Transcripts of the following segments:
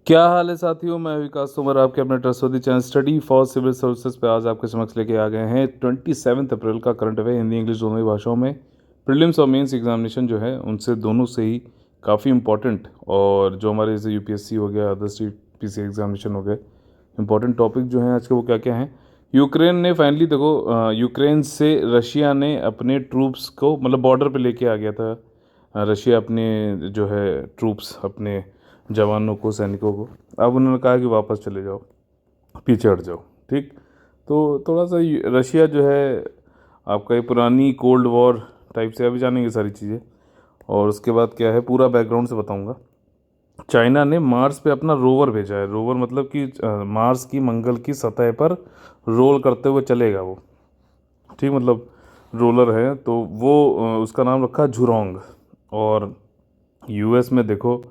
क्या हाल है साथियों। मैं विकास तोमर आपके अपने trustworthy channel study for civil services पे आज आपके समक्ष लेके आ गए हैं 27 अप्रैल का करंट अफेयर हिंदी इंग्लिश दोनों ही भाषाओं में। प्रीलिम्स और मेंस एग्जामिनेशन जो है उनसे दोनों से ही काफ़ी इंपॉर्टेंट, और जो हमारे जैसे यूपीएससी हो गया, अदर स्टेट पीसी एग्जामिनेशन हो गए, इंपॉर्टेंट टॉपिक जो हैं आज के वो क्या क्या हैं। यूक्रेन ने फाइनली देखो, यूक्रेन से रशिया ने अपने ट्रूप्स को मतलब बॉर्डर पे लेके आ गया था। रशिया अपने जो है ट्रूप्स, अपने जवानों को, सैनिकों को, अब उन्होंने कहा कि वापस चले जाओ, पीछे हट जाओ। ठीक, तो थोड़ा सा रशिया जो है आपका ये पुरानी कोल्ड वॉर टाइप से, अभी जानेंगे सारी चीज़ें। और उसके बाद क्या है पूरा बैकग्राउंड से बताऊंगा। चाइना ने मार्स पे अपना रोवर भेजा है। रोवर मतलब कि मार्स की, मंगल की सतह पर रोल करते हुए चलेगा वो। ठीक, मतलब रोलर है, तो वो उसका नाम रखा झुरोंग। और यूएस में देखो,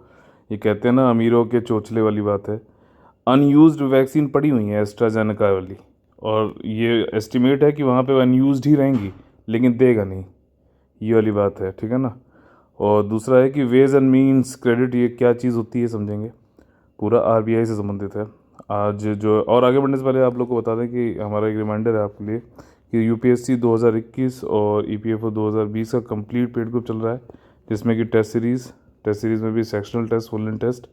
ये कहते हैं ना अमीरों के चोचले वाली बात है, अनयूज्ड वैक्सीन पड़ी हुई है एस्ट्राजेनेका वाली, और ये एस्टिमेट है कि वहाँ पे अनयूज्ड ही रहेंगी, लेकिन देगा नहीं, ये वाली बात है। ठीक है ना। और दूसरा है कि वेज एंड मीन्स क्रेडिट, ये क्या चीज़ होती है समझेंगे। पूरा आरबीआई से संबंधित है। आज जो, और आगे बढ़ने से पहले आप लोग को बता दें कि हमारा एक रिमाइंडर है आपके लिए कि यूपीएससी 2021 और ईपीएफओ 2020 का कंप्लीट पेड ग्रुप चल रहा है, जिसमें कि टेस्ट सीरीज़ में भी sectional test, full length test,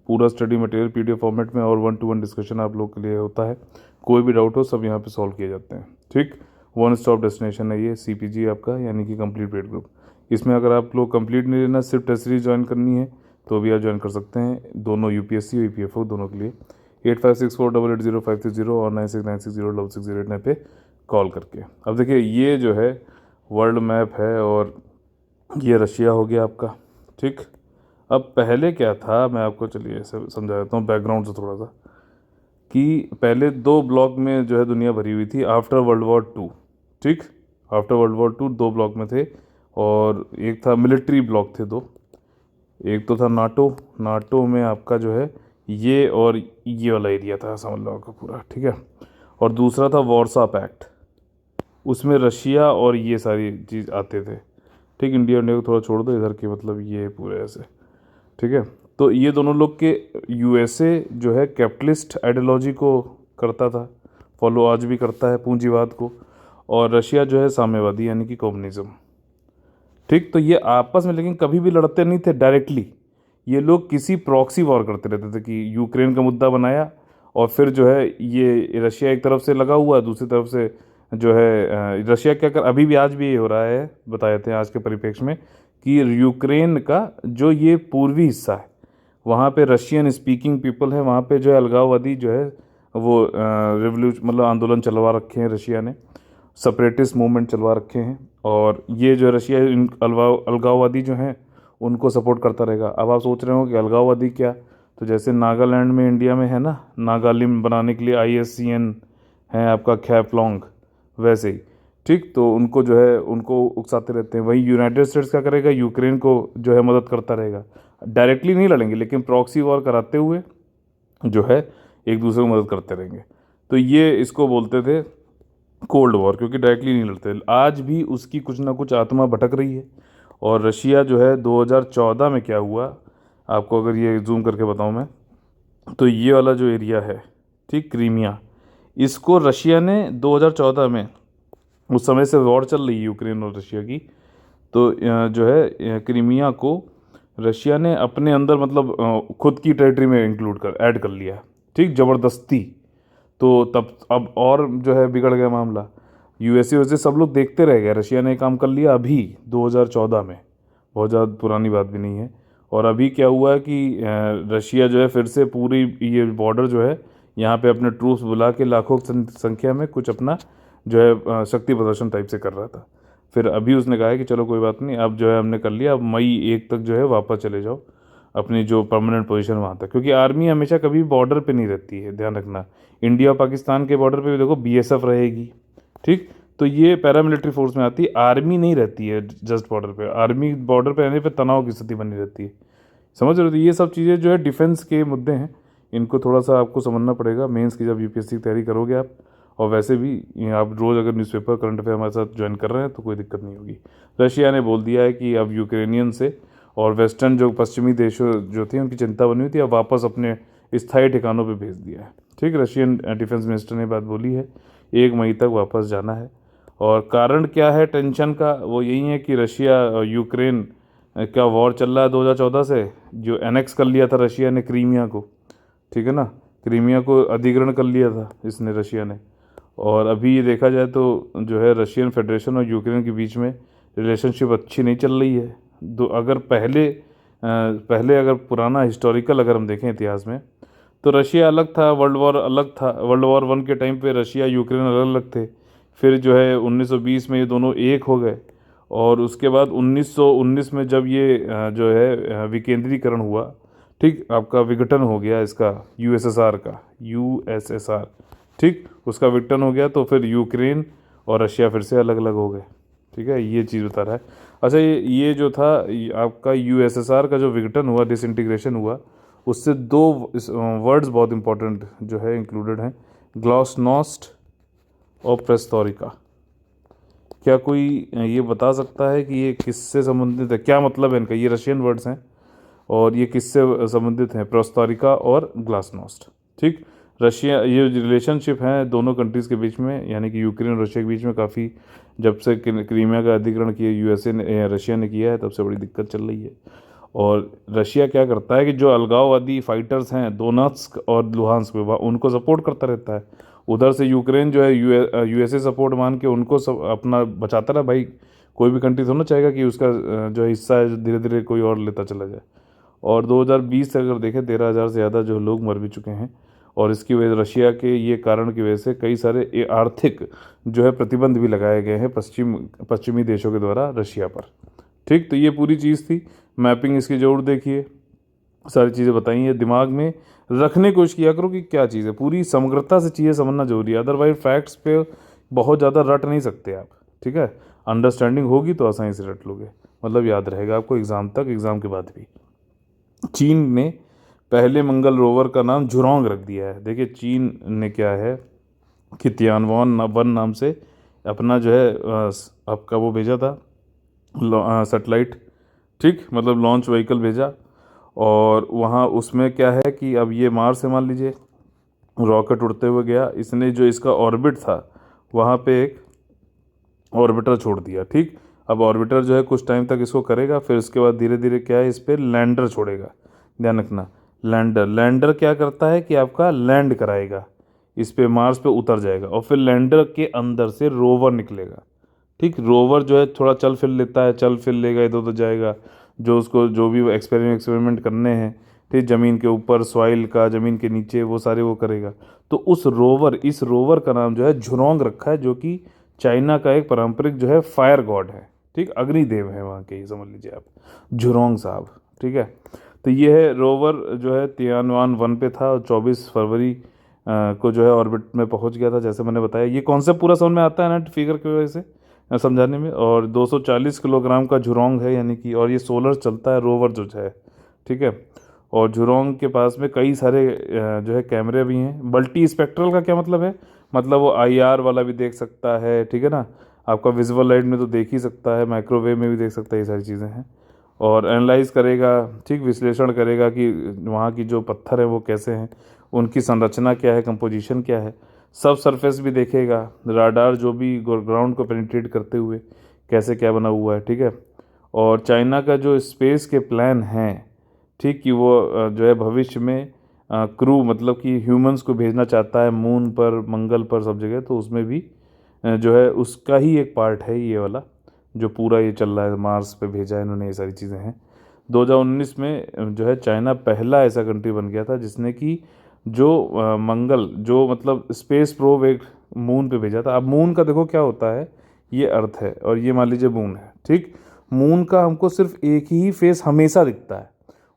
पूरा स्टडी मटेरियल पीडीएफ फॉर्मेट में, और 1-to-1 डिस्कशन आप लोग के लिए होता है। कोई भी डाउट हो सब यहाँ पे सॉल्व किए जाते हैं। ठीक, वन स्टॉप डेस्टिनेशन है ये सीपीजी आपका, यानी कि कंप्लीट पेड ग्रुप। इसमें अगर आप लोग कंप्लीट नहीं लेना, सिर्फ टेस्ट सीरीज ज्वाइन करनी है, तो भी आप ज्वाइन कर सकते हैं, दोनों यूपीएससी और ईपीएफओ दोनों के लिए। 8564880530 और 9696060608 पे कॉल करके। अब देखिए, ये जो है वर्ल्ड मैप है, और ये रशिया हो गया आपका। ठीक, अब पहले क्या था, मैं आपको चलिए ऐसे समझा देता हूँ बैकग्राउंड से थोड़ा सा, कि पहले दो ब्लॉक में जो है दुनिया भरी हुई थी आफ्टर वर्ल्ड वॉर टू। ठीक, आफ्टर वर्ल्ड वॉर टू दो ब्लॉक में थे, और एक था मिलिट्री ब्लॉक थे दो। एक तो था नाटो, नाटो में आपका जो है ये और ये वाला एरिया था, समझ लो आपका पूरा। ठीक है। और दूसरा था वॉर्सा पैक्ट, उसमें रशिया और ये सारी चीज़ आते थे। ठीक, इंडिया को थोड़ा छोड़ दो इधर के, मतलब ये पूरे ऐसे। ठीक है। तो ये दोनों लोग के, यूएसए जो है कैपिटलिस्ट आइडियोलॉजी को करता था फॉलो, आज भी करता है, पूंजीवाद को, और रशिया जो है साम्यवादी यानी कि कम्युनिज्म। ठीक, तो ये आपस में लेकिन कभी भी लड़ते नहीं थे डायरेक्टली, ये लोग किसी प्रॉक्सी वॉर करते रहते थे, कि यूक्रेन का मुद्दा बनाया, और फिर जो है ये रशिया एक तरफ से लगा हुआ है, दूसरी तरफ से जो है रशिया क्या कर, अभी भी आज भी ये हो रहा है, बताए थे आज के परिप्रेक्ष्य में, कि यूक्रेन का जो ये पूर्वी हिस्सा है, वहाँ पे रशियन स्पीकिंग पीपल है, वहाँ पे जो है अलगाववादी जो है वो रिवोल्यूशन मतलब आंदोलन चलवा रखे हैं रशिया ने, सेपरेटिस्ट मूवमेंट चलवा रखे हैं, और ये जो रशिया इन अलगाववादी जो हैं उनको सपोर्ट करता रहेगा। अब आप सोच रहे हो कि अलगाववादी क्या, तो जैसे नागालैंड में इंडिया में है ना, नागालिम बनाने के लिए आईएससीएन है आपका, खैपलॉन्ग, वैसे ही। ठीक, तो उनको जो है उनको उकसाते रहते हैं। वही यूनाइटेड स्टेट्स क्या करेगा, यूक्रेन को जो है मदद करता रहेगा। डायरेक्टली नहीं लड़ेंगे, लेकिन प्रॉक्सी वॉर कराते हुए जो है एक दूसरे को मदद करते रहेंगे। तो ये इसको बोलते थे कोल्ड वॉर, क्योंकि डायरेक्टली नहीं लड़ते। आज भी उसकी कुछ ना कुछ आत्मा भटक रही है। और रशिया जो है 2014 में क्या हुआ, आपको अगर ये जूम करके बताऊं मैं, तो ये वाला जो एरिया है, ठीक, क्रीमिया, इसको रशिया ने 2014 में, उस समय से वॉर चल रही है यूक्रेन और रशिया की, तो जो है क्रीमिया को रशिया ने अपने अंदर मतलब खुद की टेरिटरी में इंक्लूड कर ऐड कर लिया। ठीक, ज़बरदस्ती। तो तब अब और जो है बिगड़ गया मामला। यूएसए वैसे सब लोग देखते रह गए, रशिया ने काम कर लिया अभी 2014 में, बहुत ज़्यादा पुरानी बात भी नहीं है। और अभी क्या हुआ है कि रशिया जो है फिर से पूरी ये बॉर्डर जो है यहाँ पे अपने ट्रूप्स बुला के लाखों संख्या में कुछ अपना जो है शक्ति प्रदर्शन टाइप से कर रहा था। फिर अभी उसने कहा है कि चलो कोई बात नहीं, अब जो है हमने कर लिया, अब मई 1 तक जो है वापस चले जाओ अपनी जो परमानेंट पोजीशन वहाँ तक, क्योंकि आर्मी हमेशा कभी बॉर्डर पे नहीं रहती है, ध्यान रखना। इंडिया और पाकिस्तान के बॉर्डर पे भी देखो बीएसएफ रहेगी। ठीक, तो ये पैरामिलिट्री फोर्स में आती है, आर्मी नहीं रहती है जस्ट बॉर्डर पे। आर्मी बॉर्डर पे रहने पे तनाव की स्थिति बनी रहती है, समझ रहे हो। तो ये सब चीज़ें जो है डिफेंस के मुद्दे हैं, इनको थोड़ा सा आपको समझना पड़ेगा मेंस की जब यूपीएससी की तैयारी करोगे आप। और वैसे भी आप रोज़ अगर न्यूज़पेपर करंट अफेयर हमारे साथ ज्वाइन कर रहे हैं तो कोई दिक्कत नहीं होगी। रशिया ने बोल दिया है कि अब यूक्रेनियन से और वेस्टर्न जो पश्चिमी देशों जो थे उनकी चिंता बनी हुई थी, अब वापस अपने स्थायी ठिकानों पे भेज दिया है। ठीक, रशियन डिफेंस मिनिस्टर ने बात बोली है, 1 मई तक वापस जाना है। और कारण क्या है टेंशन का, वो यही है कि रशिया और यूक्रेन का वॉर चल रहा है 2014 से, जो एनेक्स कर लिया था रशिया ने क्रीमिया को, ठीक है ना, क्रीमिया को अधिग्रहण कर लिया था इसने, रशिया ने। और अभी ये देखा जाए तो जो है रशियन फेडरेशन और यूक्रेन के बीच में रिलेशनशिप अच्छी नहीं चल रही है। अगर पहले अगर पुराना हिस्टोरिकल अगर हम देखें इतिहास में, तो रशिया अलग था, वर्ल्ड वॉर अलग था, वर्ल्ड वॉर 1 के टाइम पे रशिया यूक्रेन अलग अलग थे। फिर जो है 1920 में ये दोनों एक हो गए, और उसके बाद 1919 में जब ये जो है विकेंद्रीकरण हुआ, ठीक, आपका विघटन हो गया इसका, यूएसएसआर का, यूएसएसआर, ठीक, उसका विघटन हो गया, तो फिर यूक्रेन और रशिया फिर से अलग अलग हो गए। ठीक है, ये चीज़ बता रहा है। अच्छा, ये जो था आपका यूएसएसआर का जो विघटन हुआ, डिसइंटीग्रेशन हुआ, उससे 2 वर्ड्स बहुत इंपॉर्टेंट जो है इंक्लूडेड हैं, ग्लासनोस्ट और प्रेस्टोरिका। क्या कोई ये बता सकता है कि ये किससे संबंधित है, क्या मतलब है इनका? ये रशियन वर्ड्स हैं और ये किससे संबंधित हैं, प्रेस्टोरिका और ग्लासनोस्ट। ठीक, रशिया, ये रिलेशनशिप है दोनों कंट्रीज़ के बीच में, यानी कि यूक्रेन और रशिया के बीच में काफ़ी, जब से क्रीमिया का अधिग्रहण किया यूएसए ने, रशिया ने किया है, तब से बड़ी दिक्कत चल रही है। और रशिया क्या करता है कि जो अलगाववादी फाइटर्स हैं दोनेत्स्क और लुहांस्क में, उनको सपोर्ट करता रहता है। उधर से यूक्रेन जो है यूएसए सपोर्ट मान के उनको सब अपना बचाता रहा। भाई कोई भी कंट्री थोड़ा ना चाहेगा कि उसका जो हिस्सा है धीरे धीरे कोई और लेता चला जाए। और 2020 से अगर देखें 13,000 से ज़्यादा जो लोग मर भी चुके हैं, और इसकी वजह रशिया के ये कारण की वजह से कई सारे आर्थिक जो है प्रतिबंध भी लगाए गए हैं पश्चिमी देशों के द्वारा रशिया पर। ठीक, तो ये पूरी चीज़ थी, मैपिंग इसकी जरूर देखिए, सारी चीज़ें बताई हैं, दिमाग में रखने की कोशिश किया करो कि क्या चीज़ है, पूरी समग्रता से चीज़ें समझना जरूरी है, अदरवाइज फैक्ट्स पे बहुत ज़्यादा रट नहीं सकते आप। ठीक है, अंडरस्टैंडिंग होगी तो आसानी से रट लोगे, मतलब याद रहेगा आपको एग्ज़ाम तक, एग्ज़ाम के बाद भी। चीन ने पहले मंगल रोवर का नाम झुरोंग रख दिया है। देखिए चीन ने क्या है कि तियानवान-1 नाम से अपना जो है आपका वो भेजा था सैटेलाइट, ठीक, मतलब लॉन्च व्हीकल भेजा, और वहाँ उसमें क्या है कि अब ये मार्स से मान लीजिए रॉकेट उड़ते हुए गया, इसने जो इसका ऑर्बिट था वहाँ पे एक ऑर्बिटर छोड़ दिया। ठीक, अब ऑर्बिटर जो है कुछ टाइम तक इसको करेगा, फिर उसके बाद धीरे धीरे क्या है इस पर लैंडर छोड़ेगा। ध्यान रखना, लैंडर क्या करता है कि आपका लैंड कराएगा इस पे, मार्स पे उतर जाएगा, और फिर लैंडर के अंदर से रोवर निकलेगा। ठीक, रोवर जो है थोड़ा चल फिर लेता है, चल फिर लेगा, इधर उधर जाएगा, जो उसको जो भी एक्सपेरिमेंट करने हैं, ठीक, ज़मीन के ऊपर, सॉइल का, ज़मीन के नीचे, वो सारे वो करेगा। तो इस रोवर का नाम जो है झुरोंग रखा है, जो कि चाइना का एक पारंपरिक जो है फायर गॉड है। ठीक, अग्निदेव है वहाँ के, ये समझ लीजिए आप, झुरोंग साहब। ठीक है, तो ये है रोवर जो है तियानवान-1 पे था, और 24 फरवरी को जो है ऑर्बिट में पहुंच गया था, जैसे मैंने बताया। ये कॉन्सेप्ट पूरा समझ में आता है ना फिगर की वजह से समझाने में। और 240 किलोग्राम का झुरोंग है, यानी कि, और ये सोलर चलता है रोवर जो है। ठीक है, और झुरोंग के पास में कई सारे जो है कैमरे भी हैं। मल्टी स्पेक्ट्रल का क्या मतलब है, मतलब वो IR वाला भी देख सकता है, ठीक है ना, आपका विजुअल लाइट में तो देख ही सकता है, माइक्रोवेव में भी देख सकता है, ये सारी चीज़ें हैं। और एनालाइज करेगा, ठीक, विश्लेषण करेगा कि वहाँ की जो पत्थर है वो कैसे हैं, उनकी संरचना क्या है, कंपोजिशन क्या है, सब सरफेस भी देखेगा, राडार जो भी ग्राउंड को पेनिट्रेट करते हुए कैसे क्या बना हुआ है। ठीक है, और चाइना का जो स्पेस के प्लान हैं, ठीक, कि वो जो है भविष्य में क्रू, मतलब कि ह्यूमंस को भेजना चाहता है मून पर, मंगल पर, सब जगह, तो उसमें भी जो है उसका ही एक पार्ट है ये वाला, जो पूरा ये चल रहा है, मार्स पे भेजा है इन्होंने, ये सारी चीज़ें हैं। 2019 में जो है चाइना पहला ऐसा कंट्री बन गया था जिसने कि जो मंगल, जो मतलब स्पेस प्रोब एक मून पे भेजा था। अब मून का देखो क्या होता है, ये अर्थ है और ये मान लीजिए मून है। ठीक, मून का हमको सिर्फ एक ही फेस हमेशा दिखता है,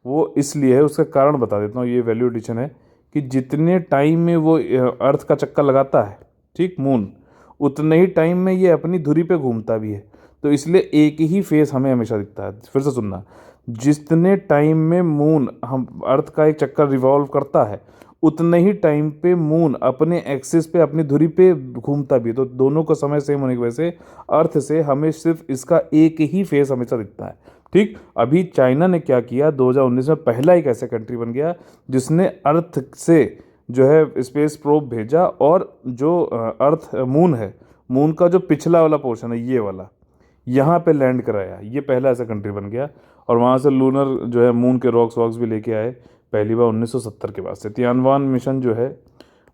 वो इसलिए है, उसका कारण बता देता हूँ। ये वैल्यू एडिशन है कि जितने टाइम में वो अर्थ का चक्कर लगाता है, ठीक, मून, उतने ही टाइम में ये अपनी धुरी पे घूमता भी है, तो इसलिए एक ही फेस हमें हमेशा दिखता है। फिर से सुनना, जितने टाइम में मून हम अर्थ का एक चक्कर रिवॉल्व करता है, उतने ही टाइम पे मून अपने एक्सिस पे, अपनी धुरी पे घूमता भी है। तो दोनों का समय सेम होने की वजह से अर्थ से हमें सिर्फ इसका एक ही फेस हमेशा दिखता है। ठीक, अभी चाइना ने क्या किया, 2019 में पहला एक ऐसा कंट्री बन गया जिसने अर्थ से जो है स्पेस प्रोब भेजा, और जो अर्थ मून है, मून का जो पिछला वाला पोर्शन है ये वाला, यहाँ पे लैंड कराया। ये पहला ऐसा कंट्री बन गया। और वहाँ से लूनर जो है मून के रॉक्स वॉक्स भी लेके आए पहली बार 1970 के बाद से। तियानवान मिशन जो है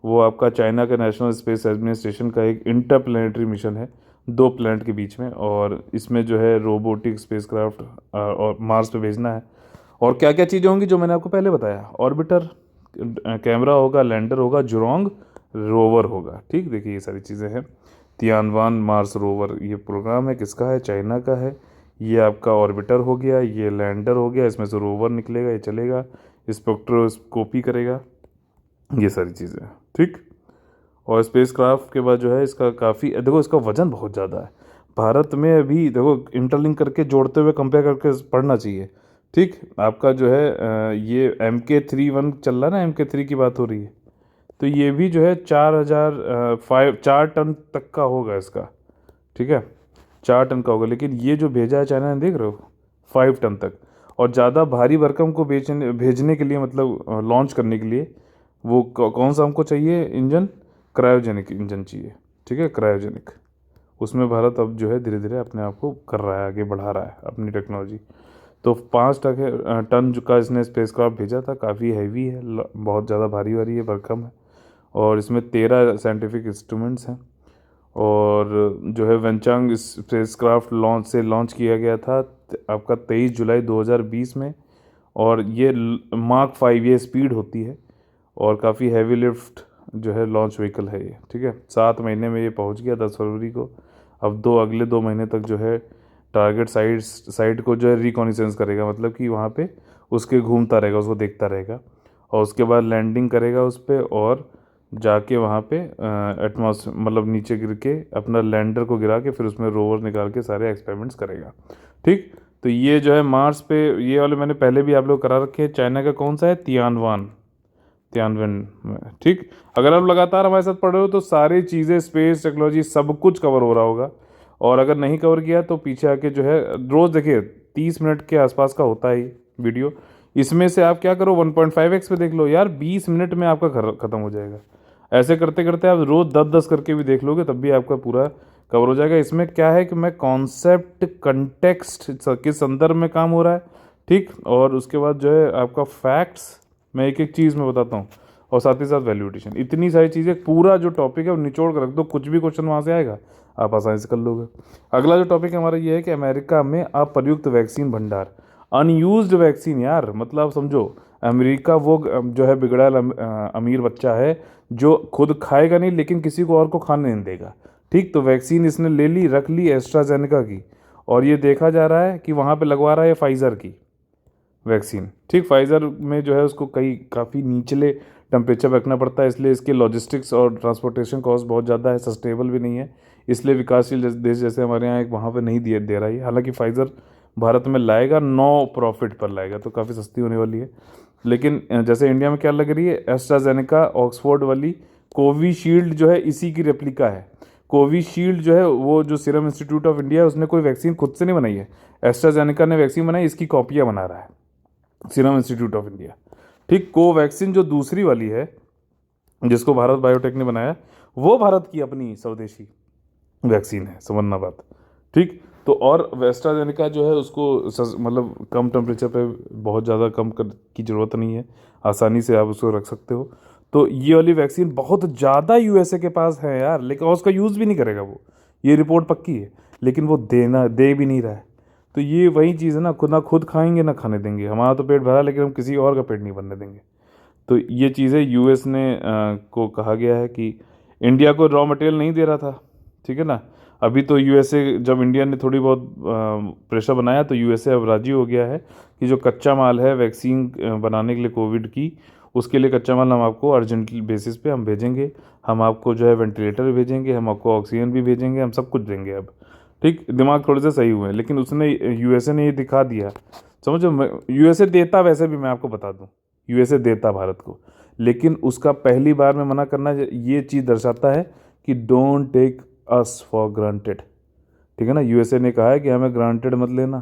वो आपका चाइना के नेशनल स्पेस एडमिनिस्ट्रेशन का एक इंटरप्लेनेटरी मिशन है, 2 प्लैनेट के बीच में, और इसमें जो है रोबोटिक स्पेसक्राफ्ट और मार्स पे भेजना है। और क्या क्या चीज़ें होंगी जो मैंने आपको पहले बताया, ऑर्बिटर, कैमरा होगा, लैंडर होगा, जुरोंग रोवर होगा। ठीक, देखिए ये सारी चीज़ें हैं। तियानवान मार्स रोवर ये प्रोग्राम है, किसका है, चाइना का है। ये आपका ऑर्बिटर हो गया, ये लैंडर हो गया, इसमें से रोवर निकलेगा, ये चलेगा, स्पेक्ट्रोस्कोपी करेगा, ये सारी चीज़ें हैं। ठीक, और स्पेस क्राफ्ट के बाद जो है इसका काफ़ी, देखो इसका वजन बहुत ज़्यादा है। भारत में अभी देखो इंटरलिंक करके जोड़ते हुए कंपेयर करके पढ़ना चाहिए। ठीक, आपका जो है ये MK31 चल रहा है ना, MK3 की बात हो रही है, तो ये भी जो है 4 टन तक का होगा इसका। ठीक है, 4 टन का होगा। लेकिन ये जो भेजा है चाइना ने, देख रहे हो, 5 टन तक। और ज़्यादा भारी भरकम को भेजने के लिए, मतलब लॉन्च करने के लिए, वो कौन सा हमको चाहिए इंजन, क्रायोजेनिक इंजन चाहिए। ठीक है, क्रायोजेनिक, उसमें भारत अब जो है धीरे धीरे अपने आप को कर रहा है, आगे बढ़ा रहा है अपनी टेक्नोलॉजी। तो 5 टन का इसने स्पेसक्राफ्ट भेजा था, काफ़ी हैवी है, बहुत ज़्यादा भारी भारी है, भरकम है। और इसमें 13 साइंटिफिक इंस्ट्रूमेंट्स हैं। और जो है वेंचांग स्पेसक्राफ्ट लॉन्च किया गया था आपका 23 जुलाई 2020 में। और ये मार्क 5 ये स्पीड होती है, और काफ़ी हैवी लिफ्ट जो है लॉन्च व्हीकल है ये। ठीक है, 7 महीने में ये पहुंच गया 10 फरवरी को। अब अगले 2 महीने तक जो है टारगेट साइट को जो है रिकॉनिसेंस करेगा, मतलब कि वहाँ पे उसके घूमता रहेगा, उसको देखता रहेगा, और उसके बाद लैंडिंग करेगा उस पर, और जाके वहाँ पे मतलब नीचे गिर के अपना लैंडर को गिरा के फिर उसमें रोवर निकाल के सारे एक्सपेरिमेंट्स करेगा। ठीक, तो ये जो है मार्स पे, ये वाले मैंने पहले भी आप लोग करा रखे हैं। चाइना का कौन सा है, तियानवन में। ठीक, अगर आप लगातार हमारे साथ पढ़ रहे हो तो सारी चीज़ें, स्पेस टेक्नोलॉजी सब कुछ कवर हो रहा होगा। और अगर नहीं कवर किया तो पीछे आके जो है रोज़ देखिए 30 मिनट के आसपास का होता है वीडियो। इसमें से आप क्या करो 1.5x पे देख लो यार, 20 मिनट में आपका ख़त्म हो जाएगा। ऐसे करते करते आप रोज़ 10-10 करके भी देख लोगे तब भी आपका पूरा कवर हो जाएगा। इसमें क्या है कि मैं कॉन्सेप्ट कंटेक्स्ट किस संदर्भ में काम हो रहा है, ठीक, और उसके बाद जो है आपका फैक्ट्स, मैं एक एक चीज़ में बताता हूँ, और साथ ही साथ वैल्यू एडिशन, इतनी सारी चीज़ें, पूरा जो टॉपिक है वो निचोड़ कर रख दो, कुछ भी क्वेश्चन वहाँ से आएगा आप आसानी से कर लोगे। अगला जो टॉपिक हमारा ये है कि अमेरिका में अप्रयुक्त वैक्सीन भंडार, अनयूज्ड वैक्सीन यार, मतलब आप समझो अमेरिका वो जो है बिगड़ैल अमीर बच्चा है जो खुद खाएगा नहीं लेकिन किसी को और को खाने नहीं देगा। ठीक, तो वैक्सीन इसने ले ली, रख ली एस्ट्राजेनेका की, और ये देखा जा रहा है कि वहाँ पे लगवा रहा है फाइज़र की वैक्सीन। ठीक, फाइज़र में जो है उसको काफ़ी निचले टेम्परेचर रखना पड़ता है, इसलिए इसके लॉजिस्टिक्स और ट्रांसपोर्टेशन कॉस्ट बहुत ज़्यादा है, सस्टेनेबल भी नहीं है, इसलिए विकासशील देश जैसे हमारे यहाँ एक वहाँ पे नहीं दे रहा है। हालांकि फाइज़र भारत में लाएगा, 9 प्रॉफिट पर लाएगा, तो काफ़ी सस्ती होने वाली है। लेकिन जैसे इंडिया में क्या लग रही है, एस्ट्राजेनेका ऑक्सफोर्ड वाली कोविशील्ड जो है इसी की रेप्लिका है। कोविशील्ड जो है वो जो सीरम इंस्टीट्यूट ऑफ इंडिया है उसने कोई वैक्सीन खुद से नहीं बनाई है, एस्ट्राजेनेका ने वैक्सीन बनाई, इसकी कॉपियाँ बना रहा है सीरम इंस्टीट्यूट ऑफ इंडिया। ठीक, कोवैक्सीन जो दूसरी वाली है जिसको भारत बायोटेक ने बनाया, वो भारत की अपनी स्वदेशी वैक्सीन है, समझना बात। ठीक, तो और एस्ट्राजेनेका जो है उसको मतलब कम टेम्परेचर पे बहुत ज़्यादा की ज़रूरत नहीं है, आसानी से आप उसको रख सकते हो। तो ये वाली वैक्सीन बहुत ज़्यादा यूएसए के पास है यार, लेकिन उसका यूज़ भी नहीं करेगा वो, ये रिपोर्ट पक्की है, लेकिन वो दे भी नहीं रहा है। तो ये वही चीज़ है ना खुद खाएंगे ना खाने देंगे, हमारा तो पेट भरा लेकिन हम किसी और का पेट नहीं भरने देंगे। तो ये चीज़ें यूएस ने को कहा गया है कि इंडिया को रॉ मटेरियल नहीं दे रहा था, ठीक है ना। अभी तो यूएसए, जब इंडिया ने थोड़ी बहुत प्रेशर बनाया तो यूएसए अब राजी हो गया है कि जो कच्चा माल है वैक्सीन बनाने के लिए कोविड की, उसके लिए कच्चा माल हम आपको अर्जेंट बेसिस पे हम भेजेंगे, हम आपको जो है वेंटिलेटर भेजेंगे, हम आपको ऑक्सीजन भी भेजेंगे, हम सब कुछ देंगे अब। ठीक, दिमाग थोड़े से सही हुए हैं, लेकिन उसने यूएसए ने ये दिखा दिया, समझो यूएसए देता, वैसे भी मैं आपको बता दूं यूएसए देता भारत को, लेकिन उसका पहली बार में मना करना ये चीज़ दर्शाता है कि don't take us for granted. ठीक है ना, यूएसए ने कहा है कि हमें ग्रांटेड मत लेना,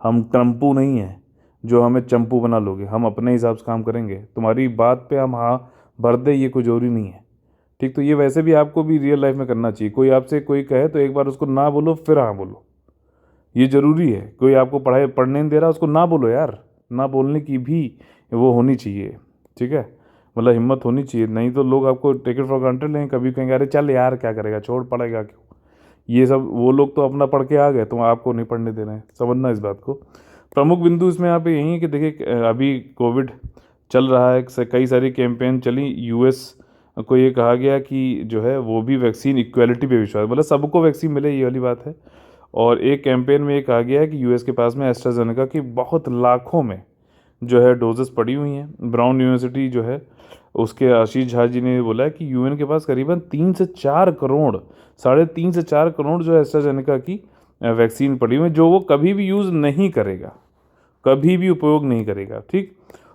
हम ट्रम्पू नहीं हैं जो हमें चंपू बना लोगे। हम अपने हिसाब से काम करेंगे, तुम्हारी बात पे हम हाँ भर दे ये कोई जरूरी नहीं है। ठीक, तो ये वैसे भी आपको भी रियल लाइफ में करना चाहिए। कोई आपसे कोई कहे तो एक बार उसको ना बोलो फिर हाँ बोलो, ये ज़रूरी है। कोई आपको पढ़ने नहीं दे रहा उसको ना बोलो यार, ना बोलने की भी वो होनी चाहिए। ठीक है, मतलब हिम्मत होनी चाहिए, नहीं तो लोग आपको टेक इट फॉर ग्रांटेड लेंगे, कभी कहेंगे अरे चल यार क्या करेगा, छोड़, पढ़ेगा क्यों। ये सब वो लोग तो अपना पढ़ के आ गए, तो आपको नहीं पढ़ने देना है, समझना इस बात को। प्रमुख बिंदु इसमें यहाँ पे यही है कि देखिए अभी कोविड चल रहा है, कई सारी कैंपेन चली। यूएस को ये कहा गया कि जो है वो भी वैक्सीन इक्वालिटी पे विश्वास, मतलब सबको वैक्सीन मिले, ये वाली बात है। और एक कैंपेन में ये कहा गया है कि यूएस के पास में एस्ट्राजेनेका की बहुत लाखों में जो है डोजेस पड़ी हुई हैं। ब्राउन यूनिवर्सिटी जो है उसके आशीष झा जी ने बोला है कि यूएन के पास करीबन 3 से 4 करोड़, 3.5 से 4 करोड़ जो है एस्ट्राजेनेका की वैक्सीन पड़ी हुई है, जो वो कभी भी यूज़ नहीं करेगा, कभी भी उपयोग नहीं करेगा। ठीक,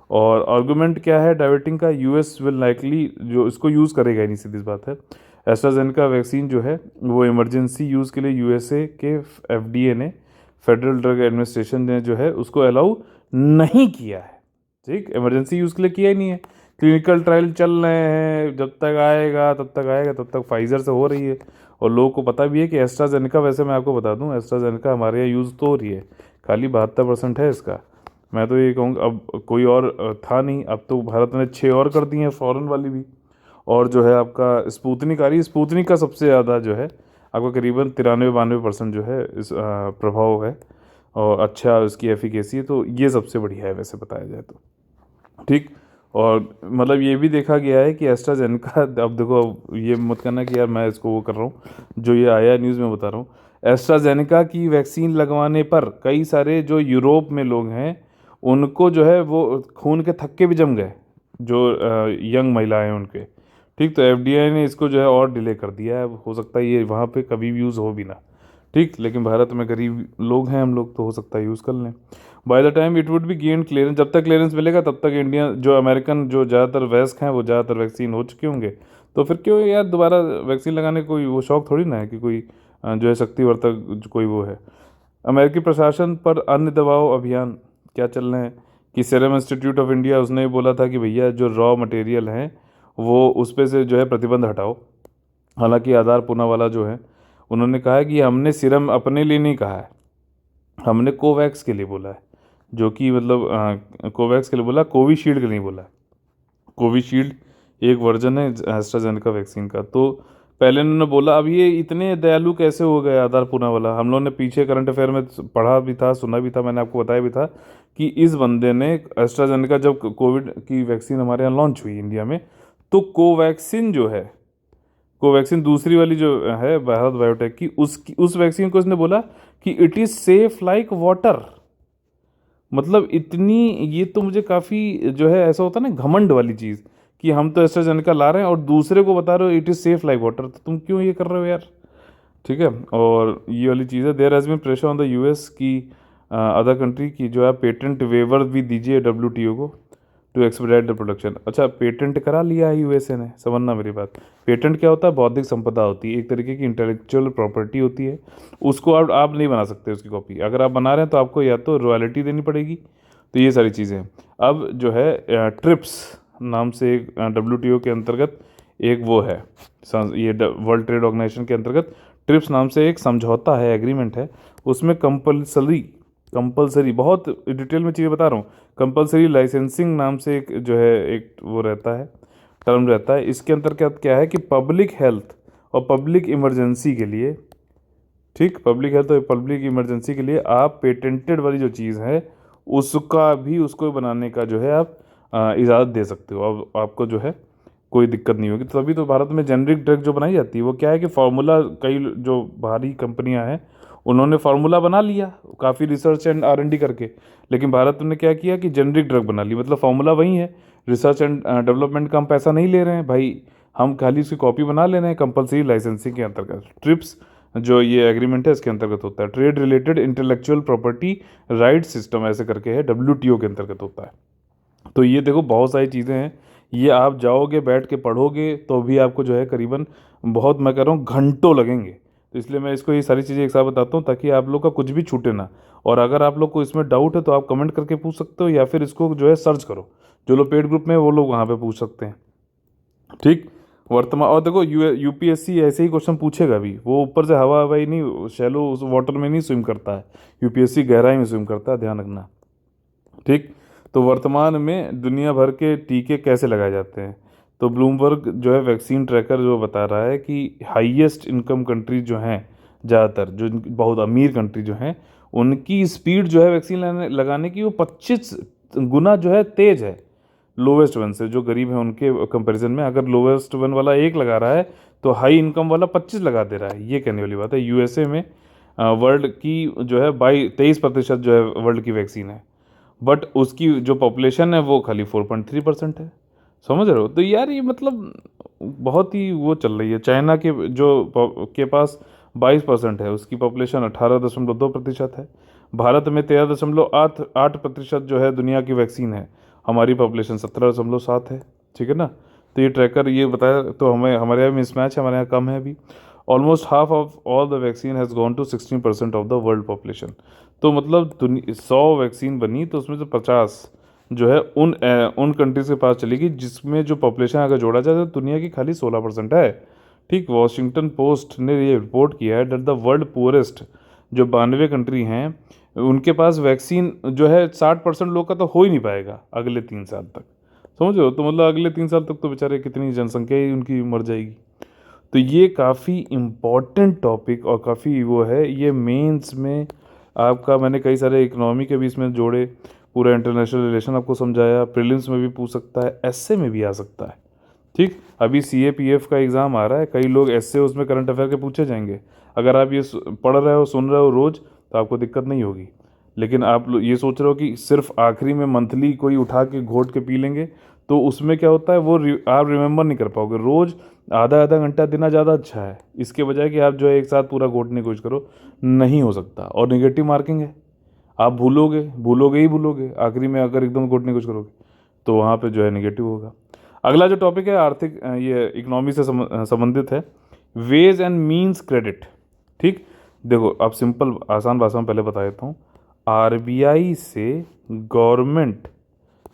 और आर्गूमेंट क्या है डाइवर्टिंग का, यूएस विल लाइकली जो इसको यूज़ करेगा ही नहीं, सीधी बात है। एस्ट्राजेनेका वैक्सीन जो है वो इमरजेंसी यूज़ के लिए यूएसए के एफडीए ने, फेडरल ड्रग एडमिनिस्ट्रेशन ने जो है उसको अलाउ नहीं किया है। ठीक, इमरजेंसी यूज़ के लिए किया ही नहीं है। क्लिनिकल ट्रायल चल रहे हैं, जब तक आएगा तब तक आएगा, तब तक फाइजर से हो रही है। और लोगों को पता भी है कि एस्ट्राजेनेका, वैसे मैं आपको बता दूं एस्ट्राजेनेका हमारे यहाँ यूज़ तो हो रही है, खाली 72% है इसका। मैं तो ये कहूँगा अब कोई और था नहीं, अब तो भारत ने 6 और कर दी हैं, फॉरेन वाली भी। और जो है आपका स्पुतनिक आ रही है, स्पुतनिक का सबसे ज़्यादा जो है आपका करीबन 93-92% जो है इस प्रभाव है, और अच्छा इसकी एफिकेसी है, तो ये सबसे बढ़िया है वैसे बताया जाए तो। ठीक, और मतलब ये भी देखा गया है कि एस्ट्राजेनेका, अब देखो अब ये मत करना कि यार मैं इसको वो कर रहा हूँ, जो ये आया न्यूज़ में बता रहा हूँ। एस्ट्राजेनेका की वैक्सीन लगवाने पर कई सारे जो यूरोप में लोग हैं उनको जो है वो खून के थक्के भी जम गए, जो यंग महिलाएं हैं उनके। ठीक, तो एफडीए ने इसको जो है और डिले कर दिया है, हो सकता है ये वहाँ पे कभी भी यूज़ हो भी ना। ठीक, लेकिन भारत में गरीब लोग हैं हम लोग, तो हो सकता है यूज़ कर लें। By the time it would be gain clearance, जब तक क्लियरेंस मिलेगा तब तक इंडिया जो अमेरिकन जो ज़्यादातर वयस्क हैं वो ज़्यादातर वैक्सीन हो चुके होंगे, तो फिर क्यों यार दोबारा वैक्सीन लगाने कोई वो शौक थोड़ी ना है कि कोई जो है शक्तिवर्धक कोई वो है। अमेरिकी प्रशासन पर अन्य दबाव अभियान क्या चल रहे हैं कि सीरम इंस्टीट्यूट ऑफ इंडिया उसने भी बोला था कि भैया जो रॉ मटेरियल हैं वो उस पे से जो है प्रतिबंध हटाओ। हालांकि आधार पूनावाला जो है उन्होंने कहा है कि हमने सीरम अपने लिए नहीं कहा है, हमने कोवैक्स के लिए बोला है, जो कि मतलब कोवैक्स के लिए बोला, कोविशील्ड के लिए नहीं बोला है। कोविशील्ड एक वर्जन है एस्ट्राजेनेका वैक्सीन का, तो पहले उन्होंने बोला। अब ये इतने दयालु कैसे हो गए आधार पूनावाला, हम लोगों ने पीछे करंट अफेयर में पढ़ा भी था, सुना भी था, मैंने आपको बताया भी था कि इस बंदे ने एस्ट्राजेनेका, जब कोविड की वैक्सीन हमारे यहाँ लॉन्च हुई इंडिया में, तो कोवैक्सीन जो है, कोवैक्सीन दूसरी वाली जो है भारत बायोटेक की, उसकी उस वैक्सीन को इसने बोला कि it is safe like water. मतलब इतनी, ये तो मुझे काफ़ी जो है ऐसा होता है ना घमंड वाली चीज़, कि हम तो एस्ट्राजेनेका ला रहे हैं और दूसरे को बता रहे हो it is safe like water, तो तुम क्यों ये कर रहे हो यार। ठीक है, और ये वाली चीज़ है, there has been pressure on the US की अदर कंट्री की जो है पेटेंट वेवर भी दीजिए डब्ल्यूटीओ को टू एक्सपेडाइट द प्रोडक्शन। अच्छा, पेटेंट करा लिया है यूएसए ने, समझना मेरी बात। पेटेंट क्या होता है, बौद्धिक संपदा होती है, एक तरीके की इंटेलेक्चुअल प्रॉपर्टी होती है, उसको आप नहीं बना सकते उसकी कॉपी। अगर आप बना रहे हैं तो आपको या तो रॉयल्टी देनी पड़ेगी, तो ये सारी चीज़ें हैं। अब जो है ट्रिप्स नाम से एक डब्ल्यूटीओ के अंतर्गत एक वो है, ये वर्ल्ड ट्रेड ऑर्गेनाइजेशन के अंतर्गत ट्रिप्स नाम से एक समझौता है, एग्रीमेंट है, उसमें कंपलसरी बहुत डिटेल में चीज़ें बता रहा हूँ, कंपलसरी लाइसेंसिंग नाम से एक जो है एक वो रहता है, टर्म रहता है। इसके अंतर्गत क्या है कि पब्लिक हेल्थ और पब्लिक इमरजेंसी के लिए, ठीक, पब्लिक हेल्थ और पब्लिक इमरजेंसी के लिए आप पेटेंटेड वाली जो चीज़ है उसका भी, उसको बनाने का जो है आप इजाज़त दे सकते हो। अब आपको जो है कोई दिक्कत नहीं होगी। तो तभी तो भारत में जेनरिक ड्रग जो बनाई जाती है वो क्या है कि फार्मूला, कई जो बाहरी कंपनियां हैं उन्होंने फार्मूला बना लिया काफ़ी रिसर्च एंड R&D करके, लेकिन भारत ने क्या किया कि जेनरिक ड्रग बना ली, मतलब फार्मूला वही है, रिसर्च एंड डेवलपमेंट का हम पैसा नहीं ले रहे हैं भाई, हम खाली उसकी कॉपी बना ले रहे हैं। कंपलसरी लाइसेंसिंग के अंतर्गत ट्रिप्स जो ये एग्रीमेंट है इसके अंतर्गत होता है, trade related intellectual property right system ऐसे करके है, WTO के अंतर्गत होता है। तो ये देखो बहुत सारी चीज़ें हैं, ये आप जाओगे बैठ के पढ़ोगे तो भी आपको जो है करीबन बहुत, मैं कह रहा हूँ घंटों लगेंगे। तो तो इसलिए मैं इसको ये सारी चीज़ें एक साथ बताता हूँ ताकि आप लोग का कुछ भी छूटे ना। और अगर आप लोग को इसमें डाउट है तो आप कमेंट करके पूछ सकते हो, या फिर इसको जो है सर्च करो, जो लोग पेड ग्रुप में है वो लोग वहाँ पे पूछ सकते हैं। ठीक। वर्तमान, और देखो यूपीएससी ऐसे ही क्वेश्चन पूछेगा भी, वो ऊपर से हवा हवाई नहीं, शैलो उस वाटर में नहीं स्विम करता है, यूपीएससी गहराई में स्विम करता है, ध्यान रखना। ठीक। तो वर्तमान में दुनिया भर के टीके कैसे लगाए जाते हैं, तो ब्लूमबर्ग जो है वैक्सीन ट्रैकर जो बता रहा है कि हाईएस्ट इनकम कंट्री जो हैं, ज़्यादातर जो बहुत अमीर कंट्री जो हैं, उनकी स्पीड जो है वैक्सीन लगाने की वो 25 गुना जो है तेज है लोवेस्ट वन से। जो गरीब है उनके कंपैरिजन में, अगर लोवेस्ट वन वाला 1 लगा रहा है तो हाई इनकम वाला 25 लगा दे रहा है। ये कहने वाली बात है। यूएसए में वर्ल्ड की जो है 23% जो है वर्ल्ड की वैक्सीन है, बट उसकी जो पॉपुलेशन है वो खाली 4.3% है। समझ रहे हो? तो यार ये मतलब बहुत ही वो चल रही है। चाइना के पास 22% है, उसकी पॉपुलेशन 18.2% है। भारत में 13.8% जो है दुनिया की वैक्सीन है, हमारी पॉपुलेशन 17.7 है। ठीक है ना? तो ये ट्रैकर ये बताया, तो हमें हमारे यहाँ मिसमैच है, हमारे यहाँ कम है अभी। Almost half of all the vaccine has gone to 16% of the world population. तो मतलब 100 वैक्सीन बनी तो उसमें से 50 जो है उन कंट्रीज के पास चलेगी जिसमें जो पॉपुलेशन अगर जोड़ा जाए तो दुनिया की खाली 16% है। ठीक। वॉशिंगटन पोस्ट ने ये रिपोर्ट किया है दैट द वर्ल्ड पुअरेस्ट जो 92 कंट्री हैं, उनके पास वैक्सीन जो है 60% लोग का तो हो ही नहीं पाएगा अगले 3 साल तक। समझ रहे हो? तो मतलब अगले 3 साल तक तो बेचारे कितनी जनसंख्या ही उनकी मर जाएगी। तो ये काफ़ी इम्पॉर्टेंट टॉपिक और काफ़ी वो है, ये मेंस में आपका, मैंने कई सारे इकोनॉमी के भी इसमें जोड़े, पूरा इंटरनेशनल रिलेशन आपको समझाया, प्रीलिम्स में भी पूछ सकता है, एसए में भी आ सकता है। ठीक। अभी सीएपीएफ का एग्ज़ाम आ रहा है, कई लोग एसए उसमें करंट अफेयर के पूछे जाएंगे। अगर आप ये पढ़ रहे हो, सुन रहे हो रोज़, तो आपको दिक्कत नहीं होगी। लेकिन आप ये सोच रहे हो कि सिर्फ आखिरी में मंथली कोई उठा के घोट के पी लेंगे, तो उसमें क्या होता है वो आप रिमेंबर नहीं कर पाओगे। रोज़ आधा आधा घंटा देना ज़्यादा अच्छा है, इसके बजाय कि आप जो है एक साथ पूरा घोटने की कोशिश करो, नहीं हो सकता। और नेगेटिव मार्किंग है, आप भूलोगे भूलोगे ही भूलोगे, आखिरी में अगर एकदम घोटने की कोशिश करोगे तो वहाँ पे जो है नेगेटिव होगा। अगला जो टॉपिक है आर्थिक, ये इकोनॉमी से संबंधित है, वेज एंड मीन्स क्रेडिट। ठीक। देखो अब सिंपल आसान भाषा में पहले बता देता हूँ। आरबीआई से गवर्नमेंट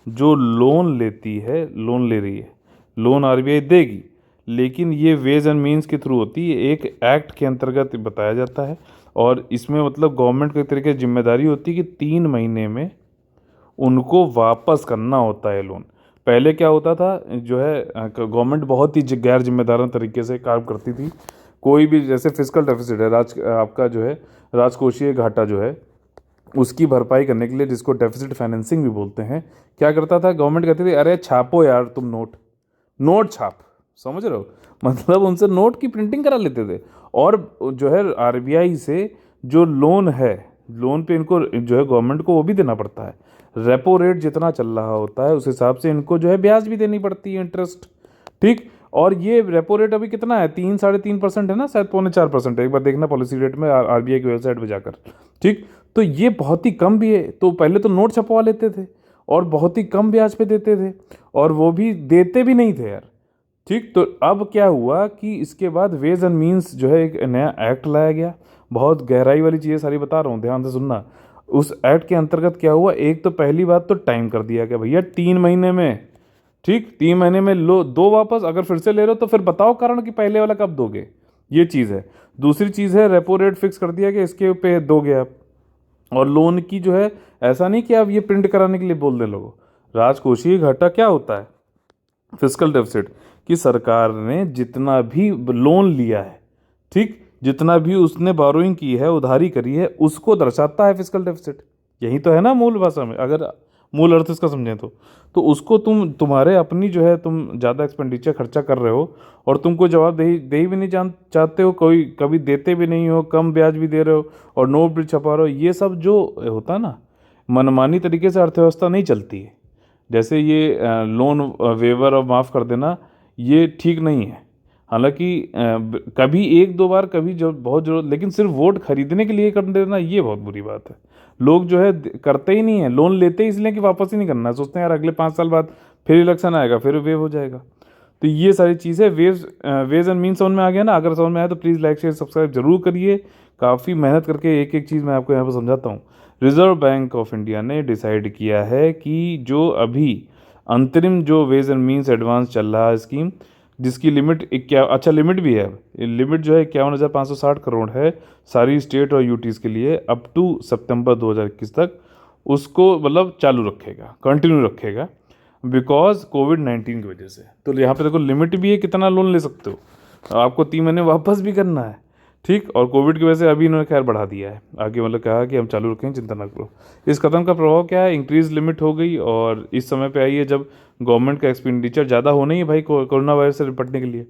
जो लोन लेती है, लोन ले रही है, लोन आरबीआई देगी, लेकिन ये वेज एंड मीन्स के थ्रू होती है, एक एक्ट के अंतर्गत बताया जाता है। और इसमें मतलब गवर्नमेंट को एक तरीके की जिम्मेदारी होती है कि 3 महीने में उनको वापस करना होता है लोन। पहले क्या होता था, जो है गवर्नमेंट बहुत ही गैर जिम्मेदाराना तरीके से काम करती थी। कोई भी, जैसे फिजिकल डेफिसिट है, आपका जो है राजकोषीय घाटा जो है, उसकी भरपाई करने के लिए, जिसको डेफिसिट फाइनेंसिंग भी बोलते हैं, क्या करता था गवर्नमेंट? कहती थी अरे छापो यार तुम नोट छाप। समझ रहे हो? मतलब उनसे नोट की प्रिंटिंग करा लेते थे। और जो है आरबीआई से जो लोन है, लोन पे इनको जो है गवर्नमेंट को वो भी देना पड़ता है। रेपो रेट जितना चल रहा होता है उस हिसाब से इनको जो है ब्याज भी देनी पड़ती है, इंटरेस्ट। ठीक। और ये रेपो रेट अभी कितना है? 3-3.5% है ना, शायद 3.25% है। एक बार देखना पॉलिसी रेट में आरबीआई की वेबसाइट पर जाकर। ठीक। तो ये बहुत ही कम भी है। तो पहले तो नोट छपवा लेते थे और बहुत ही कम ब्याज पे देते थे, और वो भी देते भी नहीं थे यार। ठीक। तो अब क्या हुआ कि इसके बाद वेज एंड मीन्स जो है एक नया एक्ट लाया गया। बहुत गहराई वाली चीज़ें सारी बता रहा हूँ, ध्यान से सुनना। उस एक्ट के अंतर्गत क्या हुआ, एक तो पहली बात तो टाइम कर दिया गया भैया 3 महीने में। ठीक। 3 महीने में लो दो वापस, अगर फिर से ले रहे हो तो फिर बताओ कारण कि पहले वाला कब दोगे। ये चीज़ है। दूसरी चीज़ है रेपो रेट फिक्स कर दिया कि इसके पे दोगे आप। और लोन की जो है, ऐसा नहीं कि आप ये प्रिंट कराने के लिए बोल दें लोगों। राजकोषीय घाटा क्या होता है? फिजिकल डेफिसिट, कि सरकार ने जितना भी लोन लिया है, ठीक, जितना भी उसने बोरोइंग की है, उधारी करी है, उसको दर्शाता है फिजिकल डेफिसिट। यही तो है ना मूल भाषा में, अगर मूल अर्थ इसका समझें तो उसको तुम्हारे अपनी जो है, तुम ज़्यादा एक्सपेंडिचर खर्चा कर रहे हो और तुमको जवाब दे ही भी नहीं चाहते हो, कोई कभी देते भी नहीं हो, कम ब्याज भी दे रहे हो और नोट भी छपा रहे हो। ये सब जो होता है ना, मनमानी तरीके से अर्थव्यवस्था नहीं चलती है। जैसे ये लोन वेवर और माफ़ कर देना, ये ठीक नहीं है। हालांकि कभी 1-2 बार, कभी जो बहुत जरूरत, लेकिन सिर्फ वोट खरीदने के लिए कर देना ये बहुत बुरी बात है। लोग जो है करते ही नहीं है, लोन लेते ही इसलिए कि वापस ही नहीं करना है, सोचते हैं यार अगले 5 साल बाद फिर इलेक्शन आएगा, फिर वेव हो जाएगा। तो ये सारी चीज़ें वेज एंड मीन समझ में आ गया ना। अगर समझ में आया तो प्लीज़ लाइक शेयर सब्सक्राइब जरूर करिए। काफ़ी मेहनत करके एक एक चीज़ मैं आपको यहाँ पर समझाता हूँ। रिजर्व बैंक ऑफ इंडिया ने डिसाइड किया है कि जो अभी अंतरिम जो वेज एंड मीन्स एडवांस चल रहा है स्कीम, जिसकी लिमिट अच्छा लिमिट भी है, लिमिट जो है 51,560 करोड़ है सारी स्टेट और यूटीज़ के लिए अप टू सितंबर 2021 तक, उसको मतलब चालू रखेगा, कंटिन्यू रखेगा बिकॉज कोविड-19 की वजह से। तो यहाँ पे देखो लिमिट भी है कितना लोन ले सकते हो, आपको 3 महीने वापस भी करना है, ठीक। और कोविड की वजह से अभी इन्होंने खैर बढ़ा दिया है आगे, मतलब कहा कि हम चालू रखेंगे, चिंता ना करो। इस कदम का प्रभाव क्या है, इंक्रीज लिमिट हो गई और इस समय पे आई है जब गवर्नमेंट का एक्सपेंडिचर ज़्यादा होना ही है भाई कोरोना वायरस से निपटने के लिए।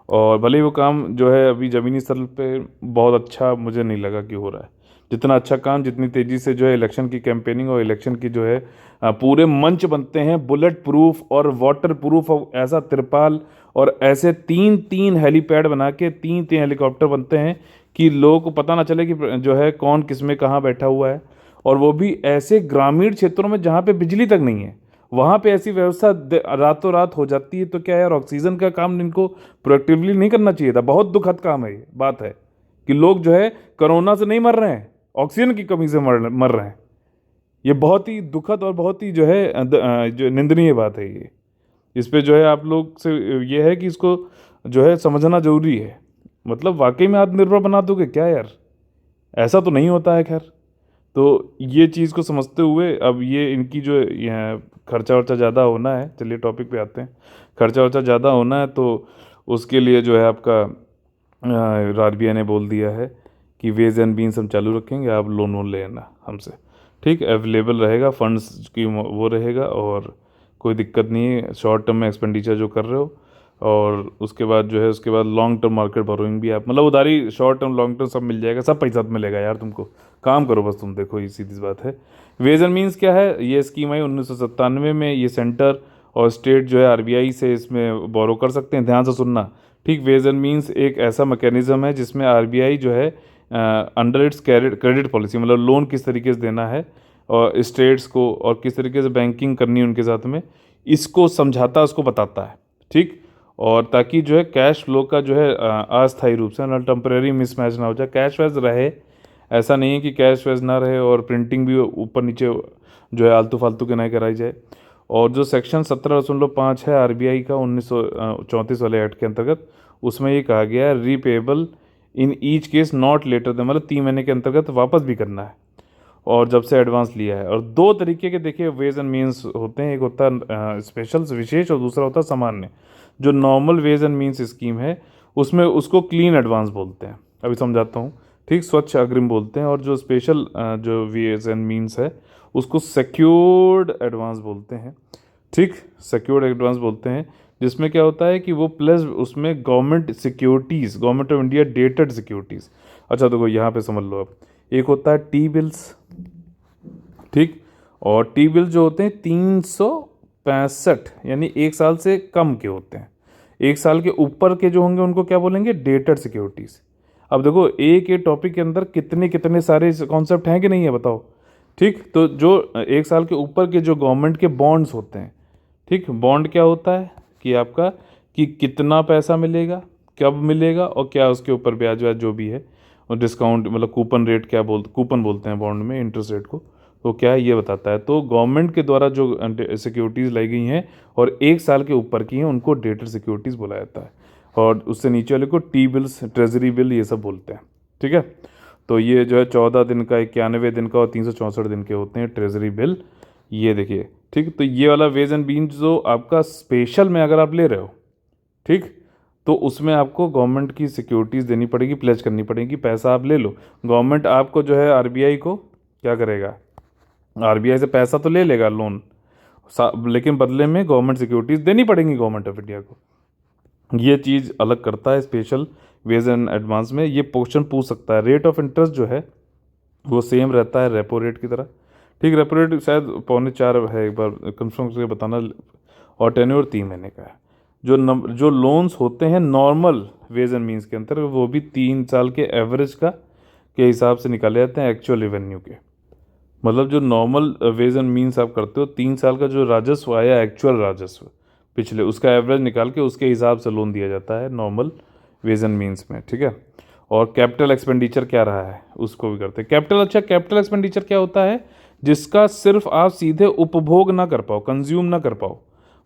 और भले ही वो काम जो है अभी ज़मीनी स्तर पे बहुत अच्छा मुझे नहीं लगा कि हो रहा है, जितना अच्छा काम जितनी तेज़ी से जो है इलेक्शन की कैंपेनिंग और इलेक्शन की जो है पूरे मंच बनते हैं बुलेट प्रूफ और वाटर प्रूफ और ऐसा तिरपाल और ऐसे 3-3 हेलीपैड बना के 3-3 हेलीकॉप्टर बनते हैं कि लोगों को पता ना चले कि जो है कौन किस में कहाँ बैठा हुआ है। और वो भी ऐसे ग्रामीण क्षेत्रों में जहाँ पे बिजली तक नहीं है, वहाँ पे ऐसी व्यवस्था रातों रात हो जाती है। तो क्या यार, ऑक्सीजन का काम इनको प्रोएक्टिवली नहीं करना चाहिए था? बहुत दुखद काम है, ये बात है कि लोग जो है कोरोना से नहीं मर रहे हैं, ऑक्सीजन की कमी से मर रहे हैं। ये बहुत ही दुखद और बहुत ही जो है जो निंदनीय बात है ये। इस पे जो है आप लोग से ये है कि इसको जो है समझना जरूरी है। मतलब वाकई में आत्मनिर्भर बना दोगे क्या यार? ऐसा तो नहीं होता है खैर। तो ये चीज़ को समझते हुए अब ये इनकी जो खर्चा वर्चा ज़्यादा होना है, चलिए टॉपिक पे आते हैं। खर्चा वर्चा ज़्यादा होना है तो उसके लिए जो है आपका आरबीआई ने बोल दिया है कि वेज एंड मीन्स हम चालू रखेंगे, आप लोन वोन लेना हमसे, ठीक। अवेलेबल रहेगा फंड्स की वो रहेगा और कोई दिक्कत नहीं है शॉर्ट टर्म में एक्सपेंडिचर जो कर रहे हो। और उसके बाद जो है उसके बाद लॉन्ग टर्म मार्केट बोरोइंग भी आप मतलब उधारी शॉर्ट टर्म लॉन्ग टर्म सब मिल जाएगा, सब पैसा मिलेगा यार तुमको, काम करो बस तुम, देखो ये सीधी सी बात है। वेज एंड मीन्स क्या है, ये स्कीम आई 1997 में। ये सेंटर और स्टेट जो है आरबीआई से इसमें बोरो कर सकते हैं, ध्यान से सुनना, ठीक। वेज एंड मीन्स एक ऐसा मैकेनिज्म है जिसमें आरबीआई जो है अंडर इट्स क्रेडिट पॉलिसी, मतलब लोन किस तरीके से देना है और स्टेट्स को और किस तरीके से बैंकिंग करनी है उनके साथ में, इसको समझाता उसको बताता है, ठीक। और ताकि जो है कैश फ्लो का जो है अस्थायी रूप से ना टेम्परेरी मिसमैच ना हो जाए, कैश वैस रहे। ऐसा नहीं है कि कैश वैस ना रहे और प्रिंटिंग भी ऊपर नीचे जो है आलतू फालतू के ना कराई जाए। और जो सेक्शन 17.5 है आरबीआई का 1934 वाले एक्ट के अंतर्गत, उसमें ये कहा गया है repayable in each case not later than, मतलब 3 महीने के अंतर्गत वापस भी करना है और जब से एडवांस लिया है। और 2 तरीके के देखिए वेज एंड मीन्स होते हैं, एक होता है स्पेशल विशेष और दूसरा होता है सामान्य। जो normal ways and means scheme है उसमें उसको क्लीन एडवांस बोलते हैं, अभी समझाता हूँ, ठीक। स्वच्छ अग्रिम बोलते हैं। और जो स्पेशल जो वेज एंड मीन्स है उसको सिक्योर्ड एडवांस बोलते हैं, ठीक। सिक्योर्ड एडवांस बोलते हैं, जिसमें क्या होता है कि वो प्लस उसमें government securities, government of India dated securities. अच्छा देखो यहाँ पे समझ लो, अब एक होता है टी बिल्स, ठीक। और टी बिल जो होते हैं 365 यानी 1 साल से कम के होते हैं। 1 साल के ऊपर के जो होंगे उनको क्या बोलेंगे, डेटेड सिक्योरिटीज़। अब देखो एक ये टॉपिक के अंदर कितने कितने सारे कॉन्सेप्ट हैं कि नहीं है बताओ, ठीक। तो जो 1 साल के ऊपर के जो गवर्नमेंट के बॉन्ड्स होते हैं, ठीक। बॉन्ड क्या होता है कि आपका कि कितना पैसा मिलेगा, कब मिलेगा और क्या उसके ऊपर ब्याज व्याज जो भी है और डिस्काउंट, मतलब कूपन रेट, कूपन बोलते हैं बॉन्ड में इंटरेस्ट रेट को, तो क्या है ये बताता है। तो गवर्नमेंट के द्वारा जो सिक्योरिटीज़ लाई गई हैं और 1 साल के ऊपर की हैं उनको डेटेड सिक्योरिटीज़ बोला जाता है। और उससे नीचे वाले को टी बिल्स, ट्रेजरी बिल, ये सब बोलते हैं, ठीक है। तो ये जो है 14 दिन का, 91 दिन का और 364 दिन के होते हैं ट्रेजरी बिल, ये देखिए, ठीक। तो ये वाला वेज एंड मीन्स जो आपका स्पेशल में अगर आप ले रहे हो, ठीक, तो उसमें आपको गवर्नमेंट की सिक्योरिटीज़ देनी पड़ेगी, प्लेज करनी पड़ेगी, पैसा आप ले लो। गवर्नमेंट आपको जो है आरबीआई को क्या करेगा, आरबीआई से पैसा तो ले लेगा लोन, लेकिन बदले में गवर्नमेंट सिक्योरिटीज़ देनी पड़ेंगी गवर्नमेंट ऑफ इंडिया को। ये चीज़ अलग करता है स्पेशल वेज एंड एडवांस में। ये क्वेश्चन पूछ सकता है, रेट ऑफ इंटरेस्ट जो है वो सेम रहता है रेपो रेट की तरह, ठीक। रेपो रेट शायद 3.25 है, एक बार कंफर्म करके बताना। और टेन्योर 3 महीने का है। जो लोन्स होते हैं नॉर्मल वेज एंड मीन्स के अंदर, वो भी 3 साल के एवरेज का के हिसाब से निकाले जाते हैं एक्चुअल रेवेन्यू के। मतलब जो नॉर्मल वेज एंड मीन्स आप करते हो, 3 साल का जो राजस्व आया एक्चुअल राजस्व, पिछले, उसका एवरेज निकाल के उसके हिसाब से लोन दिया जाता है नॉर्मल वेज एंड मीन्स में, ठीक है। और कैपिटल एक्सपेंडिचर क्या रहा है उसको भी करते हैं। कैपिटल, अच्छा कैपिटल एक्सपेंडिचर क्या होता है? जिसका सिर्फ आप सीधे उपभोग ना कर पाओ, कंज्यूम ना कर पाओ,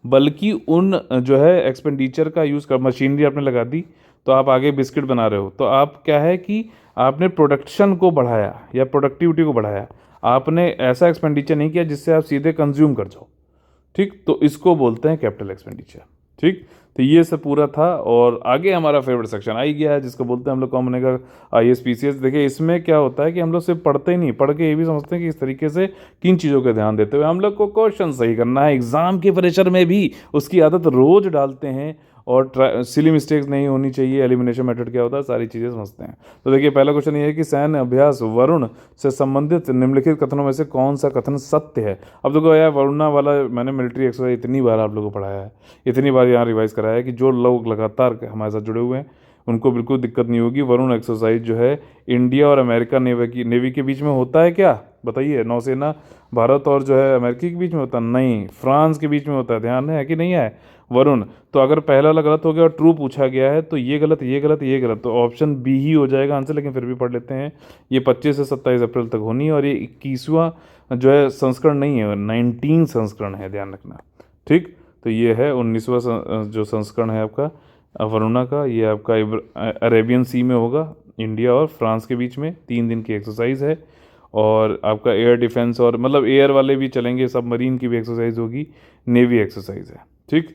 बल्कि उन जो है एक्सपेंडिचर का यूज़ कर, मशीनरी आपने लगा दी तो आप आगे बिस्किट बना रहे हो, तो आप क्या है कि आपने प्रोडक्शन को बढ़ाया या प्रोडक्टिविटी को बढ़ाया, आपने ऐसा एक्सपेंडिचर नहीं किया जिससे आप सीधे कंज्यूम कर जाओ, ठीक। तो इसको बोलते हैं कैपिटल एक्सपेंडिचर, ठीक। तो ये सब पूरा था और आगे हमारा फेवरेट सेक्शन आ ही गया है जिसको बोलते हैं हम लोग कॉमन का IAS PCS। देखिए इसमें क्या होता है कि हम लोग सिर्फ पढ़ते ही नहीं, पढ़ के ये भी समझते हैं कि इस तरीके से किन चीज़ों का ध्यान देते हुए हम लोग को क्वेश्चन सही करना है, एग्जाम के प्रेशर में भी उसकी आदत रोज डालते हैं और सिली मिस्टेक्स नहीं होनी चाहिए, एलिमिनेशन मेथड क्या होता है, सारी चीज़ें समझते हैं। तो देखिए पहला क्वेश्चन ये है कि सैन्य अभ्यास वरुण से संबंधित निम्नलिखित कथनों में से कौन सा कथन सत्य है? अब देखो यार वरुणा वाला मैंने मिलिट्री एक्सरसाइज इतनी बार आप लोगों को पढ़ाया है, इतनी बार यहाँ रिवाइज कराया है कि जो लोग लगातार हमारे साथ जुड़े हुए हैं उनको बिल्कुल दिक्कत नहीं होगी। वरुण एक्सरसाइज जो है इंडिया और अमेरिका नेवी के बीच में होता है क्या? बताइए, नौसेना भारत और जो है अमेरिका के बीच में होता नहीं, फ्रांस के बीच में होता है। ध्यान है कि नहीं है वरुण? तो अगर पहला वाला गलत हो गया और ट्रू पूछा गया है तो ये गलत, ये गलत, ये गलत, तो ऑप्शन बी ही हो जाएगा आंसर। लेकिन फिर भी पढ़ लेते हैं। ये 25 से 27 अप्रैल तक होनी है और ये 21वां जो है संस्करण नहीं है, 19 संस्करण है, ध्यान रखना, ठीक। तो ये है 19वां जो संस्करण है आपका वरुणा का। ये आपका अरेबियन सी में होगा, इंडिया और फ्रांस के बीच में, 3 दिन की एक्सरसाइज है। और आपका एयर डिफेंस और मतलब एयर वाले भी चलेंगे, सबमरीन की भी एक्सरसाइज होगी, नेवी एक्सरसाइज है, ठीक।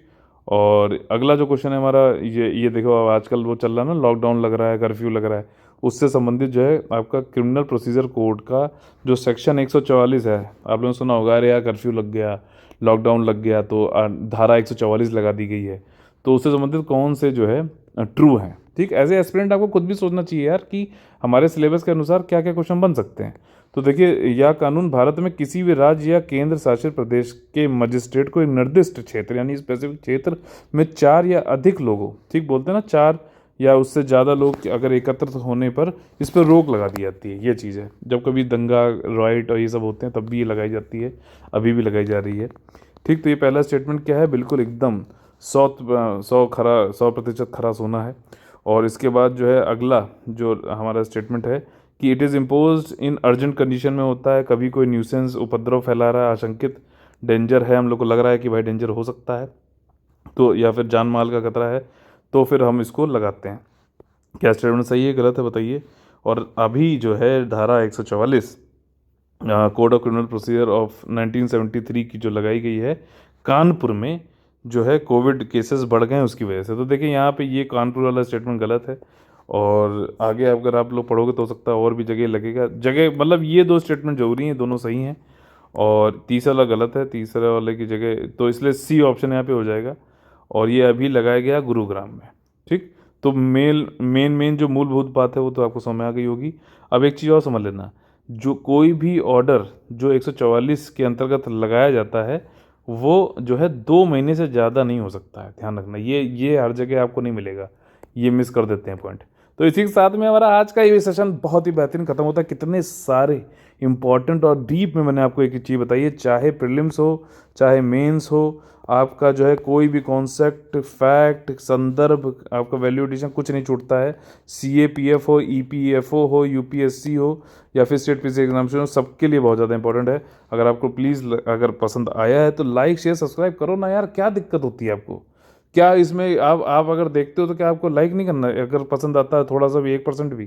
और अगला जो क्वेश्चन है हमारा, ये देखो अब आजकल वो चल रहा है ना, लॉकडाउन लग रहा है, कर्फ्यू लग रहा है, उससे संबंधित जो है आपका क्रिमिनल प्रोसीजर कोड का जो सेक्शन 144 है, आप लोगों ने सुना होगा, अरे यार कर्फ्यू लग गया, लॉकडाउन लग गया तो धारा 144 लगा दी गई है, तो उससे संबंधित कौन से जो है ट्रू हैं, ठीक। एज ए एस्पिरेंट आपको खुद भी सोचना चाहिए यार कि हमारे सिलेबस के अनुसार क्या क्या क्वेश्चन बन सकते हैं। तो देखिए, यह कानून भारत में किसी भी राज्य या केंद्र शासित प्रदेश के मजिस्ट्रेट को एक निर्दिष्ट क्षेत्र यानी स्पेसिफिक क्षेत्र में 4 या अधिक लोगों, ठीक बोलते हैं ना, 4 या उससे ज़्यादा लोग अगर एकत्रित होने पर इस पर रोक लगा दी जाती है। ये चीज़ है, जब कभी दंगा राइट और ये सब होते हैं तब भी ये लगाई जाती है, अभी भी लगाई जा रही है, ठीक। तो ये पहला स्टेटमेंट क्या है, बिल्कुल एकदम 100% खरा सोना है। और इसके बाद जो है अगला जो हमारा स्टेटमेंट है कि it is impose in urgent condition में होता है, कभी कोई न्यूसेंस उपद्रव फैला रहा है, आशंकित डेंजर है, हम लोग को लग रहा है कि भाई डेंजर हो सकता है तो, या फिर जान माल का खतरा है, तो फिर हम इसको लगाते हैं। क्या स्टेटमेंट सही है गलत है बताइए। और अभी जो है धारा 144 code of criminal procedure of 1973 की जो लगाई गई है कानपुर में, जो है कोविड केसेस बढ़ गए हैं उसकी वजह से। तो देखिए यहाँ पे ये कानपुर वाला स्टेटमेंट गलत है और आगे अगर आप लोग पढ़ोगे तो हो सकता है और भी जगह लगेगा, जगह मतलब ये 2 स्टेटमेंट जरूरी हैं, दोनों सही हैं और तीसरा वाला गलत है, तीसरे वाले की जगह, तो इसलिए सी ऑप्शन यहाँ पे हो जाएगा। और ये अभी लगाया गया गुरुग्राम में, ठीक। तो मेन जो मूलभूत बात है वो तो आपको समझ में आ गई होगी। अब एक चीज़ और समझ लेना, जो कोई भी ऑर्डर जो 144 के अंतर्गत लगाया जाता है वो जो है 2 महीने से ज़्यादा नहीं हो सकता है, ध्यान रखना। ये हर जगह आपको नहीं मिलेगा, ये मिस कर देते हैं पॉइंट। तो इसी के साथ में हमारा आज का ये सेशन बहुत ही बेहतरीन खत्म होता है। कितने सारे इंपॉर्टेंट और डीप में मैंने आपको एक चीज़ बताई है, चाहे प्रीलिम्स हो चाहे मेंस हो, आपका जो है कोई भी कॉन्सेप्ट, फैक्ट, संदर्भ, आपका वैल्यू एडिशन कुछ नहीं छूटता है। CAPF हो, EPFO हो, UPSC हो या फिर स्टेट पीसी एग्जामिनेशन हो, सबके लिए बहुत ज़्यादा इंपॉर्टेंट है। अगर आपको प्लीज़ अगर पसंद आया है तो लाइक शेयर सब्सक्राइब करो ना यार, क्या दिक्कत होती है आपको? क्या इसमें आप अगर देखते हो तो क्या आपको लाइक नहीं करना है? अगर पसंद आता है थोड़ा सा भी, 1% भी,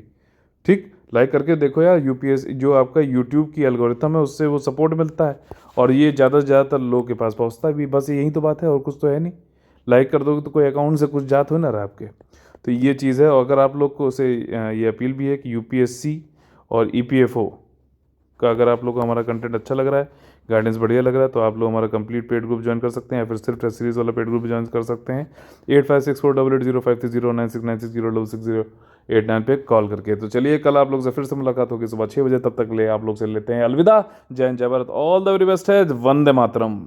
ठीक, लाइक करके देखो यार। UPSC जो आपका यूट्यूब की एल्गोरिथम है उससे वो सपोर्ट मिलता है और ये ज़्यादा से ज़्यादातर लोगों के पास पहुंचता है भी, बस यही तो बात है और कुछ तो है नहीं। लाइक कर दोगे तो कोई अकाउंट से कुछ जात हो ना रहा आपके, तो ये चीज़ है। और अगर आप लोग को उसे ये अपील भी है कि UPSC और EPFO का अगर आप लोग को हमारा कंटेंट अच्छा लग रहा है, गाइडेंस बढ़िया लग रहा है, तो आप लोग हमारा कंप्लीट पेड ग्रुप ज्वाइन कर सकते हैं या फिर सिर्फ टेस्ट सीरीज वाला पेड ग्रुप ज्वाइन कर सकते हैं 8564880530969608 पे कॉल करके। तो चलिए कल आप लोग से फिर से मुलाकात होगी सुबह 6 बजे, तब तक ले आप लोग से लेते हैं अलविदा। जय हिंद, जय Bharat, all the very best है, वंदे मातरम।